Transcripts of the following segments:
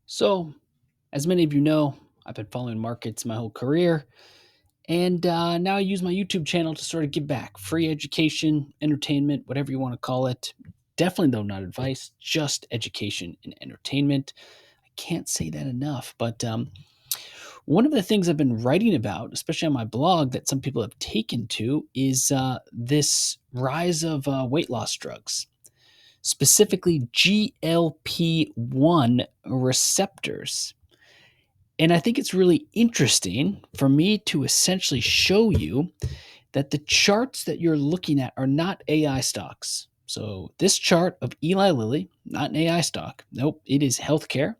So, as many of you know, I've been following markets my whole career, and now I use my YouTube channel to sort of give back free education, entertainment, whatever you want to call it. Definitely, though, not advice, just education and entertainment. I can't say that enough. But one of the things I've been writing about, especially on my blog, that some people have taken to is this rise of weight loss drugs, specifically GLP-1 receptors. And I think it's really interesting for me to essentially show you that the charts that you're looking at are not AI stocks. So, this chart of Eli Lilly, not an AI stock. Nope, it is healthcare.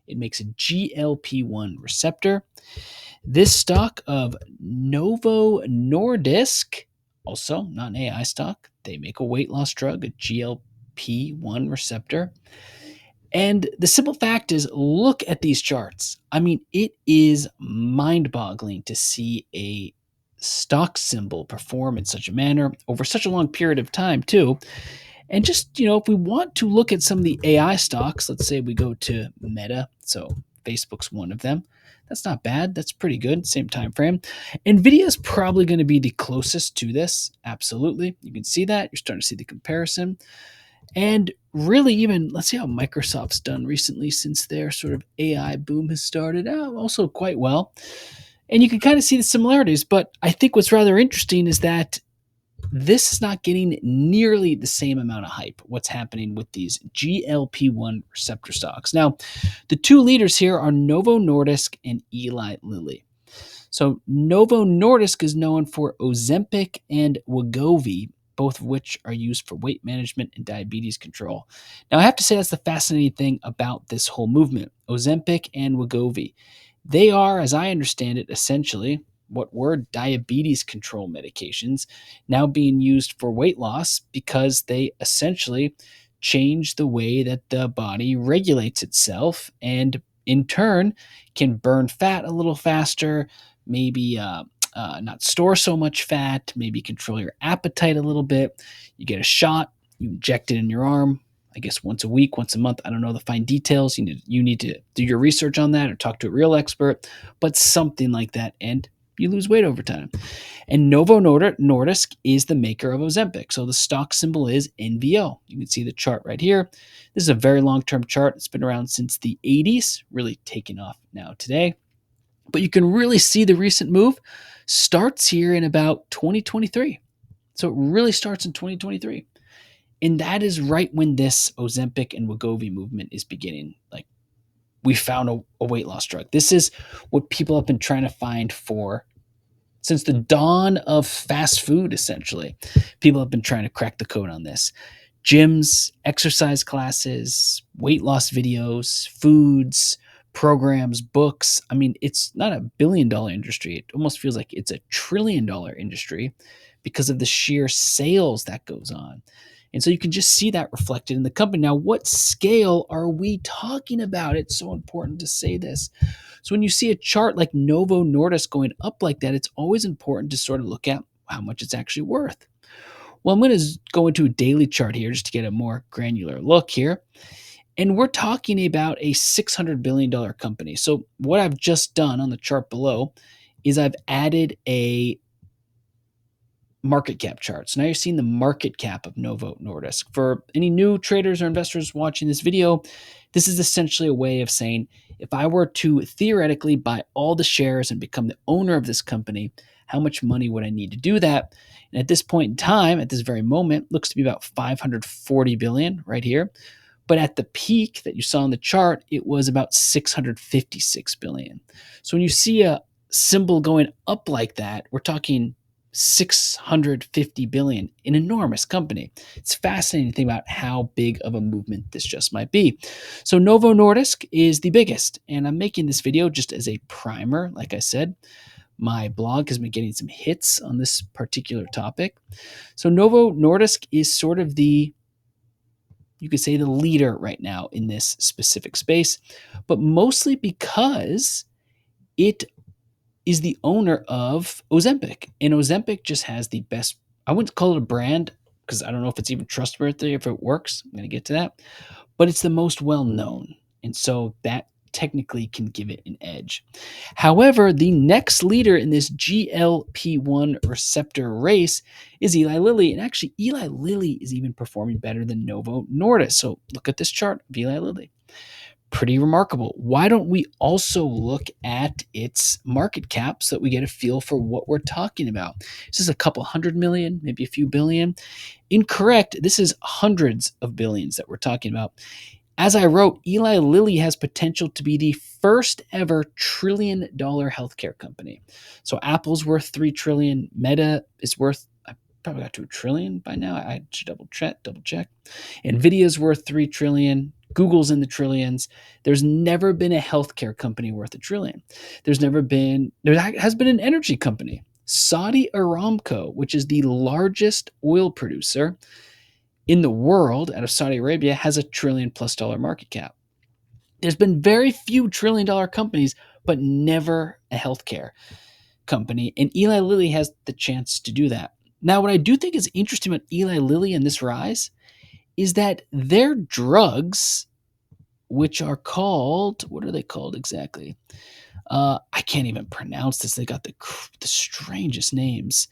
It makes a GLP-1 receptor. This stock of Novo Nordisk, also not an AI stock. They make a weight loss drug, a GLP-1 receptor. And the simple fact is, look at these charts. I mean, it is mind boggling to see a stock symbol perform in such a manner over such a long period of time, too. And just, if we want to look at some of the AI stocks, let's say we go to Meta. So Facebook's one of them. That's not bad. That's pretty good. Same time frame. Nvidia is probably going to be the closest to this. Absolutely. You can see that. You're starting to see the comparison. And really, even let's see how Microsoft's done recently since their sort of AI boom has started out also quite well. And you can kind of see the similarities. But I think what's rather interesting is that this is not getting nearly the same amount of hype, what's happening with these GLP-1 receptor stocks. Now, the two leaders here are Novo Nordisk and Eli Lilly. So Novo Nordisk is known for Ozempic and Wegovy, both of which are used for weight management and diabetes control. Now, I have to say that's the fascinating thing about this whole movement, Ozempic and Wegovy. They are, as I understand it, essentially what were diabetes control medications now being used for weight loss because they essentially change the way that the body regulates itself and in turn can burn fat a little faster, maybe not store so much fat, maybe control your appetite a little bit. You get a shot, you inject it in your arm, I guess once a week, once a month. I don't know the fine details. You need to do your research on that or talk to a real expert, but something like that. And you lose weight over time. And Novo Nordisk is the maker of Ozempic. So the stock symbol is NVO. You can see the chart right here. This is a very long-term chart. It's been around since the 80s, really taking off now today. But you can really see the recent move starts here in about 2023. So it really starts in 2023. And that is right when this Ozempic and Wegovy movement is beginning. Like, we found a weight loss drug. This is what people have been trying to find for since the dawn of fast food, essentially. People have been trying to crack the code on this. Gyms, exercise classes, weight loss videos, foods, programs, books. I mean, it's not a billion-dollar industry. It almost feels like it's a trillion-dollar industry because of the sheer sales that goes on. And so you can just see that reflected in the company. Now, what scale are we talking about? It's so important to say this. So when you see a chart like Novo Nordisk going up like that, it's always important to sort of look at how much it's actually worth. Well, I'm going to go into a daily chart here just to get a more granular look here. And we're talking about a $600 billion company. So what I've just done on the chart below is I've added a market cap chart. So now you're seeing the market cap of Novo Nordisk. For any new traders or investors watching this video, this is essentially a way of saying, if I were to theoretically buy all the shares and become the owner of this company, how much money would I need to do that? And at this point in time, at this very moment, looks to be about 540 billion right here. But at the peak that you saw on the chart, it was about 656 billion. So when you see a symbol going up like that, we're talking 650 billion, an enormous company. It's fascinating to think about how big of a movement this just might be. So Novo Nordisk is the biggest, and I'm making this video just as a primer. Like I said, my blog has been getting some hits on this particular topic. So Novo Nordisk is sort of you could say the leader right now in this specific space, but mostly because it is the owner of Ozempic. And Ozempic just has the best, I wouldn't call it a brand because I don't know if it's even trustworthy, if it works. I'm going to get to that. But it's the most well known. And so that technically can give it an edge. However, the next leader in this GLP-1 receptor race is Eli Lilly. And actually, Eli Lilly is even performing better than Novo Nordisk. So look at this chart of Eli Lilly. Pretty remarkable. Why don't we also look at its market cap so that we get a feel for what we're talking about? Is this a couple hundred million, maybe a few billion? Incorrect. This is hundreds of billions that we're talking about. As I wrote, Eli Lilly has potential to be the first ever $1 trillion healthcare company. So Apple's worth $3 trillion. Meta is worth, I probably got to $1 trillion by now. I should double check. Nvidia's worth $3 trillion. Google's in the trillions. There's never been a healthcare company worth $1 trillion. There has been an energy company, Saudi Aramco, which is the largest oil producer in the world out of Saudi Arabia, has $1 trillion+ market cap. There's been very few $1 trillion companies, but never a healthcare company. And Eli Lilly has the chance to do that. Now, what I do think is interesting about Eli Lilly and this rise is that their drugs, which are called, what are they called exactly? I can't even pronounce this. They got the strangest names.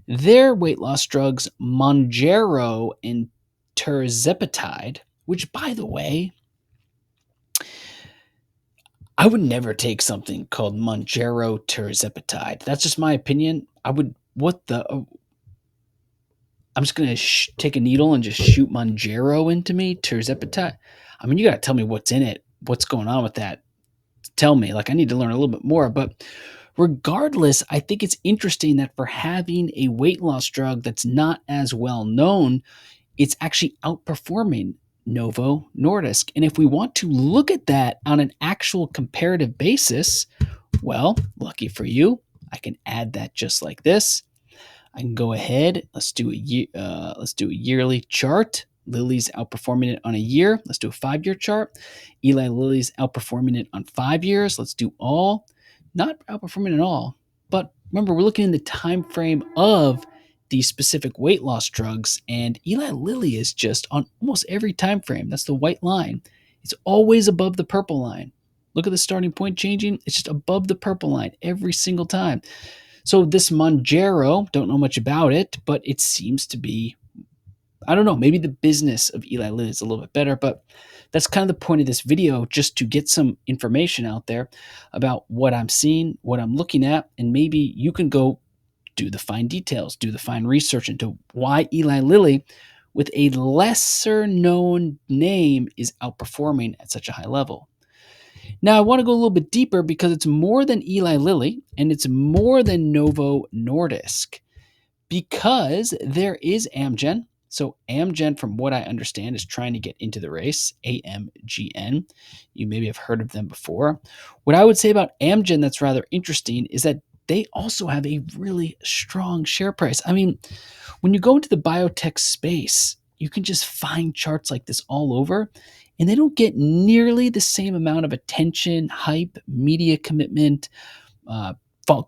Their weight loss drugs, Mounjaro and tirzepatide, which, by the way, I would never take something called Mounjaro tirzepatide. That's just my opinion. I'm just going to take a needle and just shoot Mounjaro into me, tirzepatide. I mean, you got to tell me what's in it, what's going on with that. Tell me, I need to learn a little bit more. But regardless, I think it's interesting that for having a weight loss drug that's not as well known, it's actually outperforming Novo Nordisk. And if we want to look at that on an actual comparative basis, well, lucky for you, I can add that just like this. I can go ahead. Let's do a yearly chart. Lilly's outperforming it on a year. Let's do a 5-year chart. Eli Lilly's outperforming it on 5 years. Let's do all. Not outperforming at all, but remember, we're looking in the time frame of these specific weight loss drugs, and Eli Lilly is just on almost every time frame. That's the white line. It's always above the purple line. Look at the starting point changing. It's just above the purple line every single time. So this Mounjaro, don't know much about it, but it seems to be, I don't know, maybe the business of Eli Lilly is a little bit better, but that's kind of the point of this video, just to get some information out there about what I'm seeing, what I'm looking at, and maybe you can go do the fine details, do the fine research into why Eli Lilly, with a lesser known name, is outperforming at such a high level. Now, I want to go a little bit deeper because it's more than Eli Lilly and it's more than Novo Nordisk, because there is Amgen. So Amgen, from what I understand, is trying to get into the race, AMGN. You maybe have heard of them before. What I would say about Amgen that's rather interesting is that they also have a really strong share price. I mean, when you go into the biotech space, you can just find charts like this all over, and they don't get nearly the same amount of attention, hype, media commitment,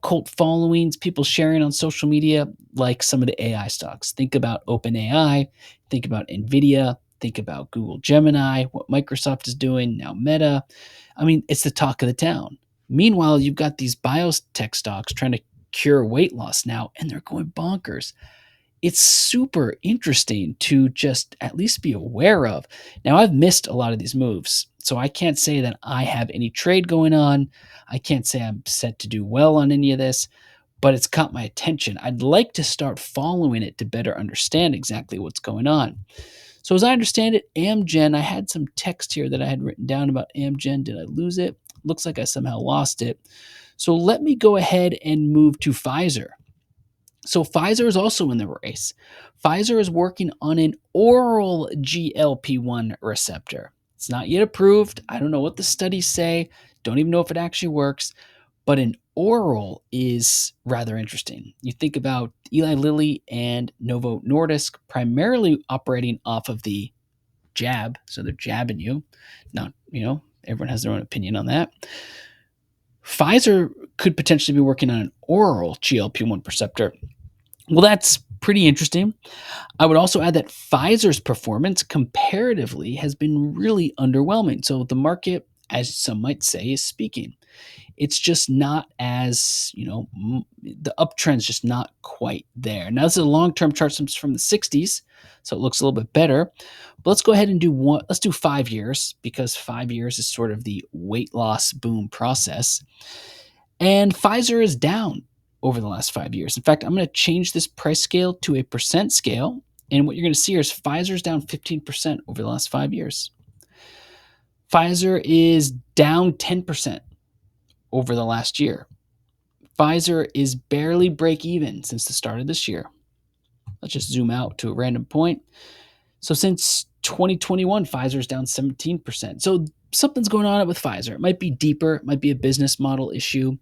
cult followings, people sharing on social media, like some of the AI stocks. Think about OpenAI, think about Nvidia, think about Google Gemini, what Microsoft is doing, now Meta. I mean, it's the talk of the town. Meanwhile, you've got these biotech stocks trying to cure weight loss now, and they're going bonkers. It's super interesting to just at least be aware of. Now, I've missed a lot of these moves, so I can't say that I have any trade going on. I can't say I'm set to do well on any of this, but it's caught my attention. I'd like to start following it to better understand exactly what's going on. So as I understand it, Amgen, I had some text here that I had written down about Amgen. Did I lose it? Looks like I somehow lost it. So let me go ahead and move to Pfizer. So Pfizer is also in the race. Pfizer is working on an oral GLP-1 receptor. It's not yet approved. I don't know what the studies say. Don't even know if it actually works. But an oral is rather interesting. You think about Eli Lilly and Novo Nordisk primarily operating off of the jab. So they're jabbing you. Not, everyone has their own opinion on that. Pfizer could potentially be working on an oral GLP-1 receptor. Well, that's pretty interesting. I would also add that Pfizer's performance comparatively has been really underwhelming. So the market as some might say, is speaking. It's just not as, the uptrend's just not quite there. Now, this is a long-term chart from the 60s, so it looks a little bit better. But let's go ahead and let's do 5 years, because 5 years is sort of the weight loss boom process. And Pfizer is down over the last 5 years. In fact, I'm going to change this price scale to a percent scale. And what you're going to see here is Pfizer's down 15% over the last 5 years. Pfizer is down 10% over the last year. Pfizer is barely break even since the start of this year. Let's just zoom out to a random point. So since 2021, Pfizer's down 17%. So something's going on with Pfizer. It might be deeper. It might be a business model issue.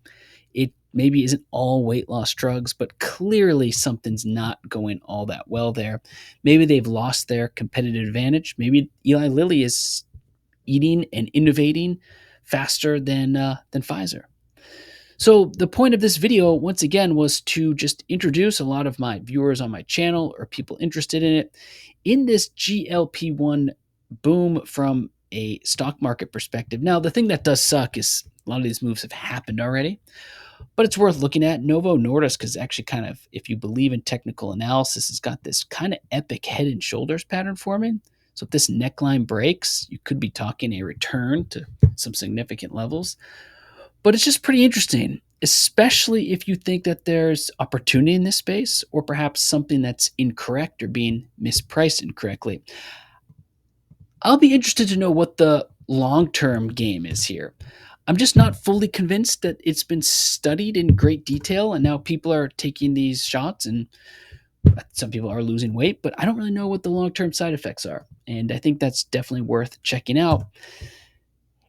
It maybe isn't all weight loss drugs, but clearly something's not going all that well there. Maybe they've lost their competitive advantage. Maybe Eli Lilly is eating and innovating faster than Pfizer. So the point of this video, once again, was to just introduce a lot of my viewers on my channel or people interested in it in this GLP-1 boom from a stock market perspective. Now, the thing that does suck is a lot of these moves have happened already, but it's worth looking at. Novo Nordisk is actually kind of, if you believe in technical analysis, has got this kind of epic head and shoulders pattern forming. So if this neckline breaks, you could be talking a return to some significant levels. But it's just pretty interesting, especially if you think that there's opportunity in this space, or perhaps something that's incorrect or being mispriced incorrectly. I'll be interested to know what the long-term game is here. I'm just not fully convinced that it's been studied in great detail, and now people are taking these shots, and some people are losing weight, but I don't really know what the long-term side effects are. And I think that's definitely worth checking out.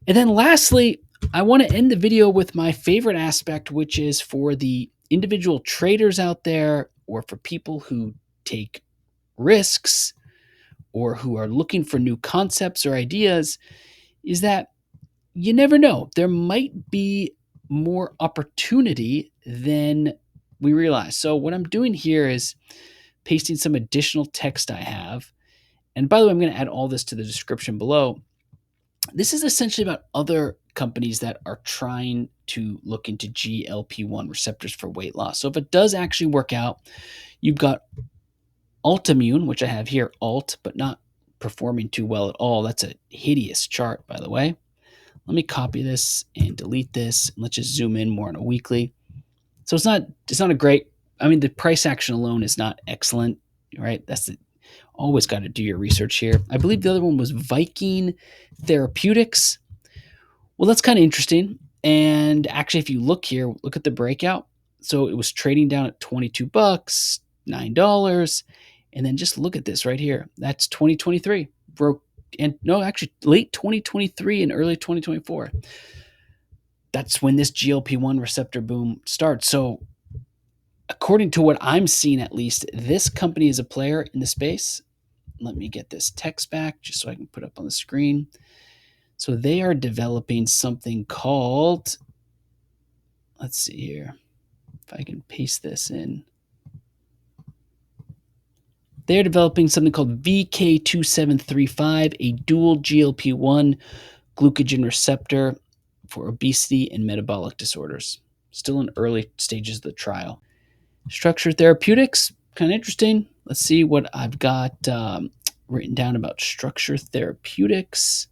And then lastly, I want to end the video with my favorite aspect, which is for the individual traders out there, or for people who take risks, or who are looking for new concepts or ideas, is that you never know. There might be more opportunity than we realize. So what I'm doing here is pasting some additional text I have. And by the way, I'm going to add all this to the description below. This is essentially about other companies that are trying to look into GLP-1 receptors for weight loss. So if it does actually work out, you've got Altimmune, which I have here, alt, but not performing too well at all. That's a hideous chart, by the way. Let me copy this and delete this. And let's just zoom in more on a weekly. So it's not a great, the price action alone is not excellent, right? Always got to do your research here. I believe the other one was Viking Therapeutics. Well, that's kind of interesting. And actually, if you look here, look at the breakout. So it was trading down at $22, $9. And then just look at this right here. That's 2023. Late 2023 and early 2024. That's when this GLP-1 receptor boom starts. So according to what I'm seeing, at least, this company is a player in the space. Let me get this text back just so I can put up on the screen. So they are developing something called, let's see here, if I can paste this in. They're developing something called VK2735, a dual GLP-1 glucagon receptor for obesity and metabolic disorders. Still in early stages of the trial. Structure Therapeutics, kind of interesting. Let's see what I've got written down about Structure Therapeutics,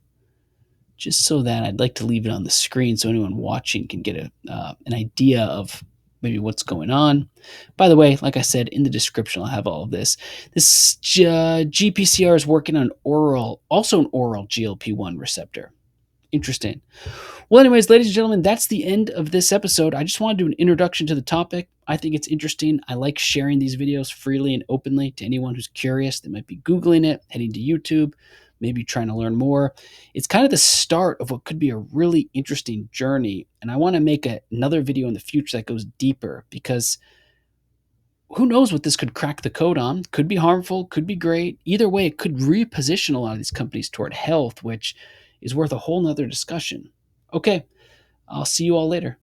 just so that I'd like to leave it on the screen so anyone watching can get an idea of maybe what's going on. By the way, like I said, in the description, I'll have all of this. This GPCR is working on also an oral GLP-1 receptor. Interesting. Well, anyways, ladies and gentlemen, that's the end of this episode. I just want to do an introduction to the topic. I think it's interesting. I like sharing these videos freely and openly to anyone who's curious. They might be Googling it, heading to YouTube, maybe trying to learn more. It's kind of the start of what could be a really interesting journey. And I want to make another video in the future that goes deeper, because who knows what this could crack the code on. Could be harmful, could be great. Either way, it could reposition a lot of these companies toward health, which is worth a whole nother discussion. Okay, I'll see you all later.